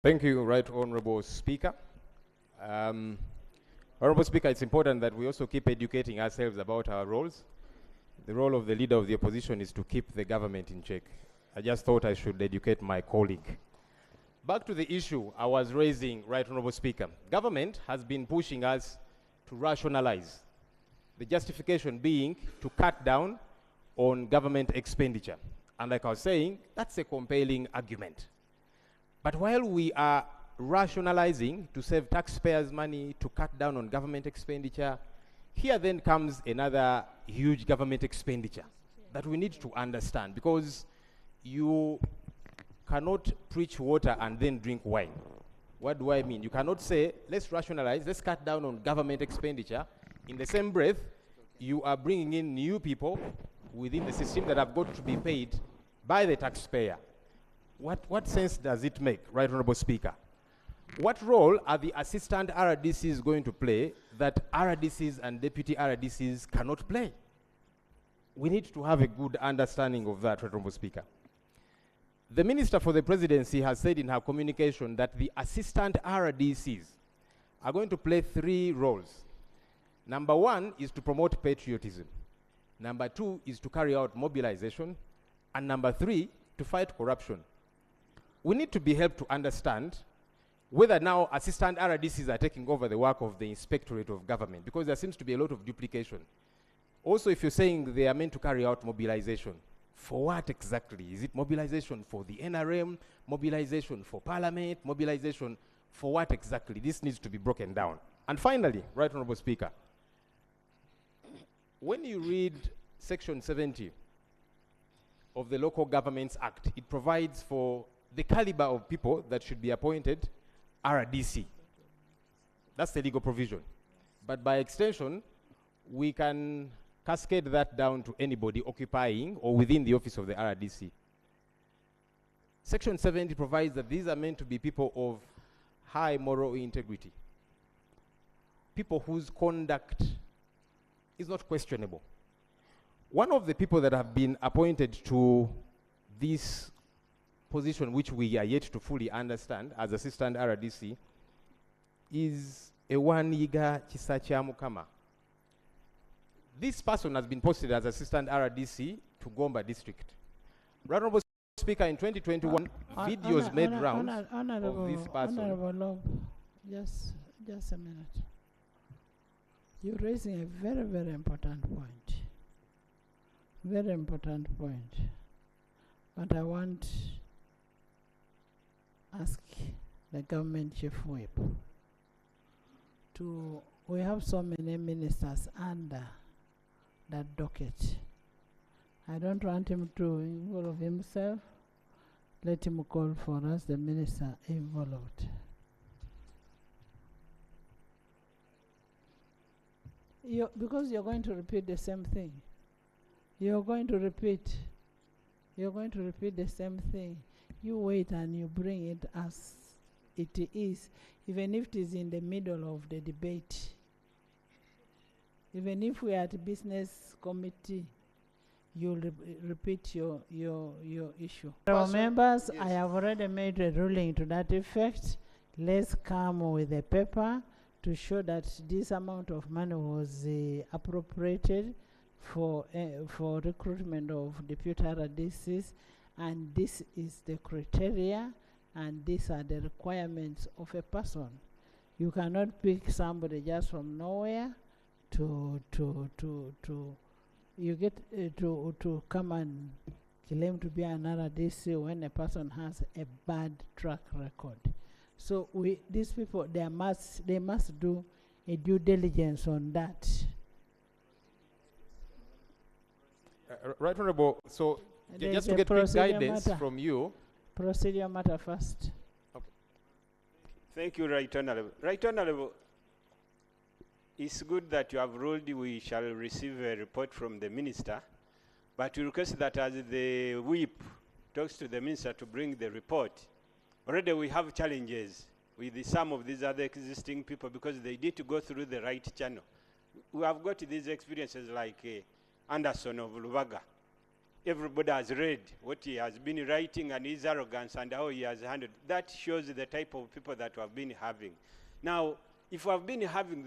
Thank you, Right Honorable Speaker. Honorable Speaker, it's important that we also keep educating ourselves about our roles. The role of the leader of the opposition is to keep the government in check. I just thought I should educate my colleague. Back to the issue I was raising, Right Honorable Speaker. Government has been pushing us to rationalize, the justification being to cut down on government expenditure. And like I was saying, that's a compelling argument. But while we are rationalizing to save taxpayers' money, to cut down on government expenditure, here then comes another huge government expenditure that we need to understand, because you cannot preach water and then drink wine. What do I mean? You cannot say, let's rationalize, let's cut down on government expenditure. In the same breath, you are bringing in new people within the system that have got to be paid by the taxpayer. What sense does it make, Right Honorable Speaker? What role are the assistant RDCs going to play that RDCs and deputy RDCs cannot play? We need to have a good understanding of that, Right Honorable Speaker. The Minister for the Presidency has said in her communication that the assistant RDCs are going to play 3 roles. Number 1 is to promote patriotism. Number 2 is to carry out mobilization. And number 3, to fight corruption. We need to be helped to understand whether now assistant RDCs are taking over the work of the Inspectorate of Government, because there seems to be a lot of duplication. Also, if you're saying they are meant to carry out mobilization, for what exactly? Is it mobilization for the NRM, mobilization for Parliament, mobilization for what exactly? This needs to be broken down. And finally, Right Honorable Speaker, when you read Section 70 of the Local Governments Act, it provides for the caliber of people that should be appointed RDC. That's the legal provision. But by extension, we can cascade that down to anybody occupying or within the office of the RDC. Section 70 provides that these are meant to be people of high moral integrity, people whose conduct is not questionable. One of the people that have been appointed to this position, which we are yet to fully understand as assistant RDC, is Ewaniga Chisachya-Mukama. This person has been posted as assistant RDC to Gomba district. Honorable Speaker, in 2021, videos made rounds of this person. Honorable Lob, just a minute. You're raising a very, very important point. Very important point. But I want to ask the government chief whip to, we have so many ministers under that docket. I don't want him to involve himself. Let him call for us, the minister involved. Because you're going to repeat the same thing. You're going to repeat the same thing. You wait and you bring it as it is, even if it is in the middle of the debate. Even if we are at business committee, you'll repeat your issue. Members, yes. I have already made a ruling to that effect. Let's come with a paper to show that this amount of money was appropriated for recruitment of deputy RDCs, and this is the criteria, and these are the requirements of a person. You cannot pick somebody just from nowhere to come and claim to be an RDC when a person has a bad track record. So these people, they must do a due diligence on that. Right Honorable, so just to get quick guidance from you. Procedure matter first. Okay. Thank you, Right Honorable. Right Honorable, it's good that you have ruled we shall receive a report from the minister, but we request that as the whip talks to the minister to bring the report, already we have challenges with some of these other existing people because they need to go through the right channel. We have got these experiences like Anderson of Lubaga. everybody has read what he has been writing and his arrogance and how he has handled. That shows the type of people that we have been having. Now, if we have been having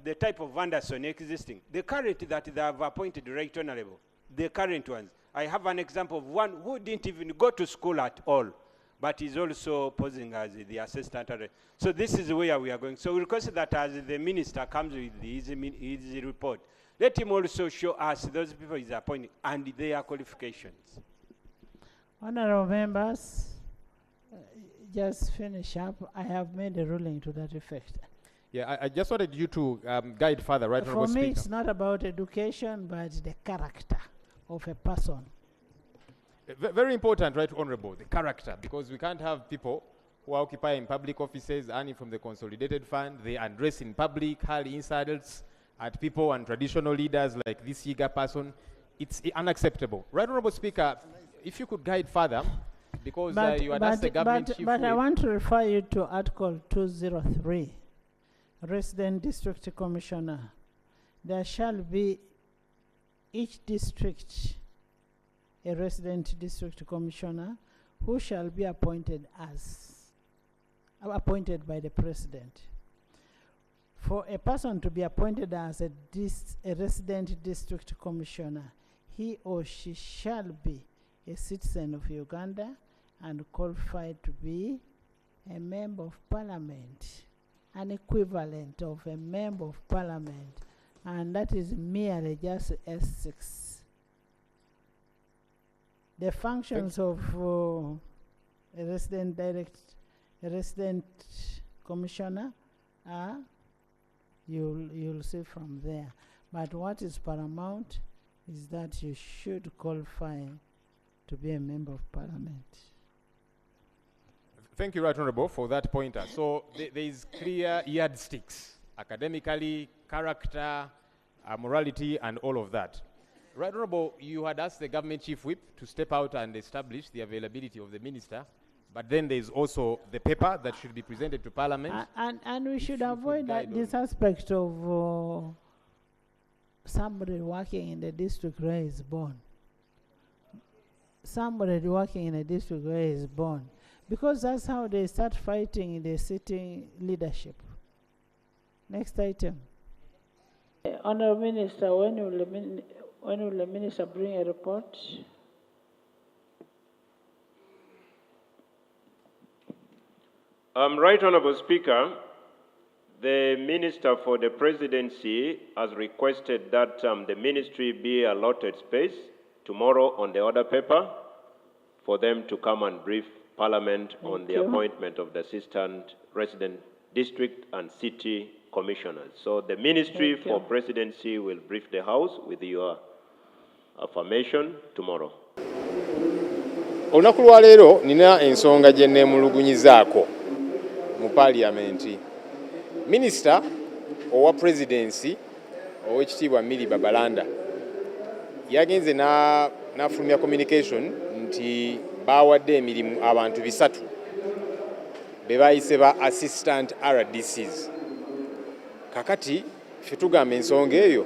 the type of Anderson existing, the current that they have appointed right honorable, the current ones, I have an example of one who didn't even go to school at all, but is also posing as the assistant. So this is where we are going. So we request that as the minister comes with his report, let him also show us those people he's appointing and their qualifications. Honorable members, just finish up. I have made a ruling to that effect. Yeah, I just wanted you to guide further, right, For Honorable me, Speaker. it's not about education, but the character of a person. Very important, right, Honorable, the character, because we can't have people who are occupying public offices, earning from the consolidated fund, they undress in public, hurl insults at people and traditional leaders like this eager person. It's unacceptable. Right, Honorable Speaker, if you could guide further, because you had asked the government chief But I whip. want to refer you to Article 203, Resident District Commissioner. There shall be each district a resident district commissioner who shall be appointed by the president. For a person to be appointed as a resident district commissioner, he or she shall be a citizen of Uganda and qualified to be a member of parliament, an equivalent of a member of parliament, and that is merely just S6. The functions of a resident commissioner are, you'll see from there. But what is paramount is that you should qualify to be a member of parliament. Thank you, Right Honorable, for that pointer. So there is clear yardsticks, academically, character, morality, and all of that. Right Honorable, you had asked the government chief whip to step out and establish the availability of the minister, but then there is also the paper that should be presented to Parliament. And we should avoid this aspect of somebody working in the district where he's born. Somebody working in a district where he's born. Because that's how they start fighting in the sitting leadership. Next item. Honourable Minister, when will the Minister bring a report? Right Honourable Speaker, the Minister for the Presidency has requested that the Ministry be allotted space tomorrow on the order paper for them to come and brief Parliament on the appointment of the Assistant Resident District and City Commissioners. So the Ministry for Presidency will brief the House with your affirmation tomorrow. Olunaku lwa leero nina ensonga gye neemulugunyizaako mu Paliamenti. Minisita owa Presidency ow'ekitiibwa Milly Babalanda yagenze n'afulumya communication nti baawadde emirimu abantu 3 be baayise ba Assistant Rdc'S. Kakati ffe tugamba ensonga eyo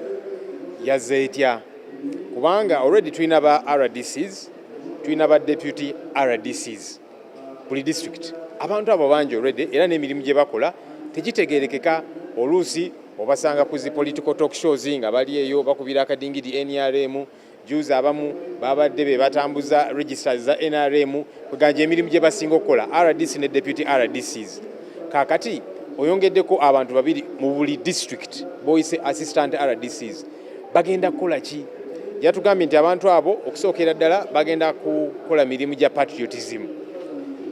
yazze etya kubanga already tulina ba Rdc'S, tulina ba Deputy Rdc'S buli district. Abantu abo bangi already era n'emirimu gye bakola tegitegeerekeka. Oluusi obasanga ku zi political talk shows nga bali eyo bakubira akadingidi NRM. Juzi abamu babadde be batambuza registers za NRM kuganja emirimu gye basinga okukola RDC ne Deputy Rdc'S. Kakati oyongeddeko abantu 2 mu buli district boyise Assistant Rdc'S. Bagenda kukola ki? Yatugambye nti abantu abo okusookera ddala bagenda kukola mirimu gya patriotism,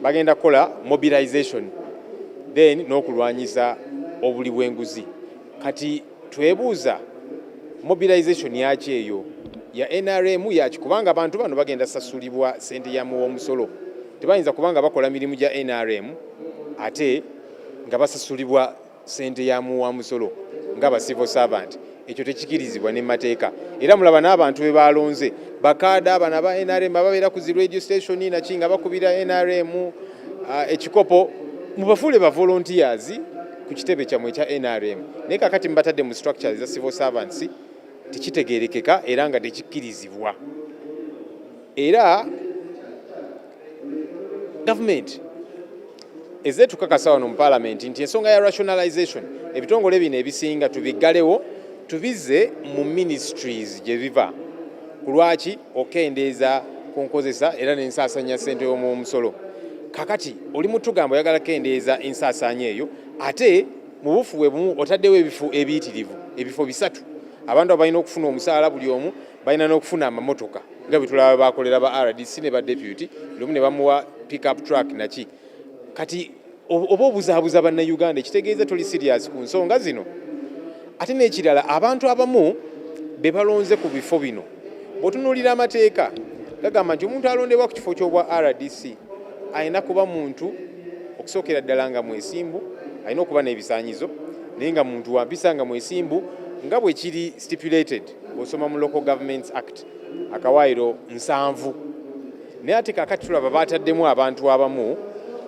bagenda kukola mobilization, then n'okulwanyisa obuli bw'enguzi. Kati twebuuza mobilization yaki eyo ya NRM yaki kubanga abantu bano bagenda sasulibwa sente ya muwomusolo. Tebayinza kubanga bakola mirimu gya NRM ate nga basasulibwa sente ya muwomusolo nga civil servant. Ekyo tekikirizibwa ne mateeka. Era mulaba n'abantu be balonze bakaada abana ba NRM ababeera ku zi radio station nakinga bakubira NRM ekikopo mubafuule ba volunteers ku kitebe kyamwe kya NRM. Naye kakati mbatadde mu structures za civil servants tekitegeerekeka era nga tekikirizibwa. era government ezze tukakasa wano mu parliament nti ensonga ya rationalization ebitongole bino ebisinga tubiggalewo tubizze mu ministries gye biva ku lwaki okendeeza ku nkozesa era n'ensaasanya ssente y'omusolo. Kakati oli mutugamba oyagala kendeeza ensaasaanya eyo ate mu bufu bwe bumu otaddewo ebifo ebiyitirivu ebifo 3 abantu abalina okufuna omusaala buli omu balina n'okufuna amamotoka nga bwe tulaba bakolera ba RDC ne ba deputy lumu ne bamuwa pick up truck naki. Kati oba obuzaabuza bannayuganda ekitegeeza tuli serious ku nsonga zino. Ate n'ekirala abantu abamu be balonze ku bifo bino bw'otunuulira amateeka gagamba nti omuntu alondebwa ku kifo ky'obwa RDC ayina kuba muntu okusookera ddala nga mwesimbu, ayina okuba n'ebisaanyizo naye nga muntu wampisa nga mwesimbu nga bwe kiri stipulated bw'osoma mu Local Governments Act akawaayiro 7. Naye ate kaakati tulaba baataddemu abantu abamu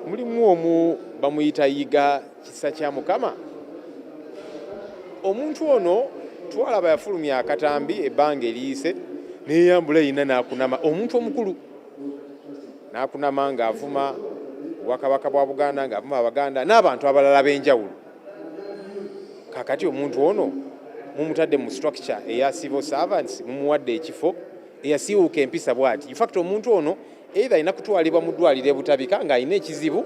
mulimu omu bamuyita Yiga Kisa kya Mukama. Omuntu ono twalaba yafulumya akatambi ebbanga eriyise neeyambula yina n'akunama omuntu omukulu n'akunama ng'avuma obwakabaka bwa Buganda ng'avuma Abaganda n'abantu abalala b'enjawulo. Kaakati omuntu ono mumutadde mu structure eya civil servants mumuwadde ekifo eyasiiwuuka empisa bw'ati. In fact omuntu ono either ayina kutwalibwa mu ddwaliro ebutabika ng'ayina ekizibu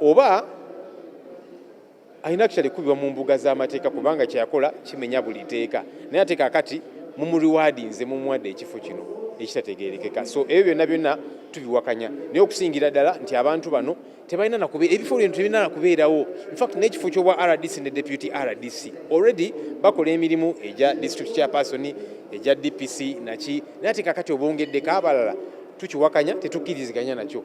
oba ayina actually kubibwa mu mbuga z'amateeka kubanga kyeyakola kimenya buli teeka. Naye ate kaakati mumuliwadinze mumuwadde ekifo kino ekitategeerekeka. So ebyo byonna tubiwakanya naye okusingira ddala nti abantu bano tebalina nakubeera ebifo bino tebirina nakubeerawo. In fact n'ekifo ky'obwa RDC ne deputy RDC already bakola emirimu egya district chairperson egya DPC naki naye ate kaakati obongeddeko abalala tukiwakanya tetukkiriziganya nakyo.